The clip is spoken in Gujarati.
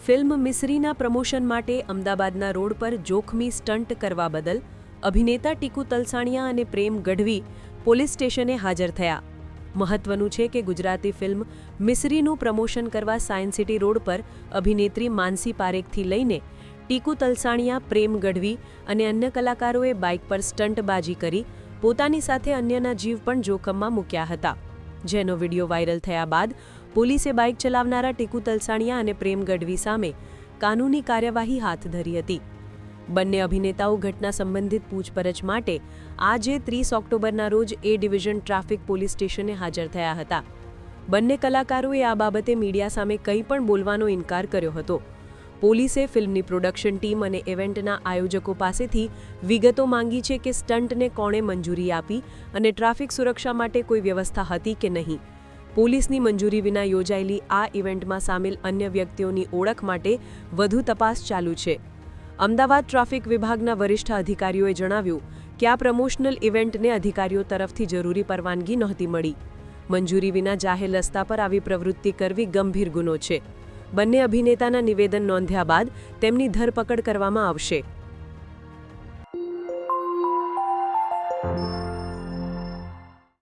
ફિલ્મ મિસરીના પ્રમોશન માટે અમદાવાદના રોડ પર જોખમી સ્ટન્ટ કરવા બદલ અભિનેતા ટીકુ તલસાણિયા અને પ્રેમ ગઢવી પોલીસ સ્ટેશને હાજર થયા. મહત્વનું છે કે ગુજરાતી ફિલ્મ મિસરીનું પ્રમોશન કરવા સાયન્સ સિટી રોડ પર અભિનેત્રી માનસી પારેખથી લઈને ટીકુ તલસાણિયા, પ્રેમ ગઢવી અને અન્ય કલાકારોએ બાઇક પર સ્ટન્ટબાજી કરી પોતાની સાથે અન્યના જીવ પણ જોખમમાં મૂક્યા હતા. જેનો વિડીયો વાયરલ થયા બાદ પોલીસે બાઇક ચલાવનારા ટીકુ તલસાણિયા અને પ્રેમ ગઢવી સામે કાનૂની કાર્યવાહી હાથ ધરી હતી. બંને અભિનેતાઓ ઘટના સંબંધિત પૂછપરછ માટે આજે 30 ઓક્ટોબરના રોજ એ ડિવિઝન ટ્રાફિક પોલીસ સ્ટેશને હાજર થયા હતા. બંને કલાકારોએ આ બાબતે મીડિયા સામે કંઈ પણ બોલવાનો ઇનકાર કર્યો હતો. પોલીસે ફિલ્મની પ્રોડક્શન ટીમ અને ઇવેન્ટના આયોજકો પાસેથી વિગતો માંગી છે કે સ્ટન્ટને કોણે મંજૂરી આપી અને ટ્રાફિક સુરક્ષા માટે કોઈ વ્યવસ્થા હતી કે નહીં. પોલીસની મંજૂરી વિના યોજાયેલી આ ઇવેન્ટમાં સામેલ અન્ય વ્યક્તિઓની ઓળખ માટે વધુ તપાસ ચાલુ છે. અમદાવાદ ટ્રાફિક વિભાગના વરિષ્ઠ અધિકારીઓએ જણાવ્યું કે આ પ્રમોશનલ ઇવેન્ટને અધિકારીઓ તરફથી જરૂરી પરવાનગી નહોતી મળી. મંજૂરી વિના જાહેર રસ્તા પર આવી પ્રવૃત્તિ કરવી ગંભીર ગુનો છે. બંને અભિનેતાના નિવેદન નોંધ્યા બાદ તેમની ધરપકડ કરવામાં આવશે.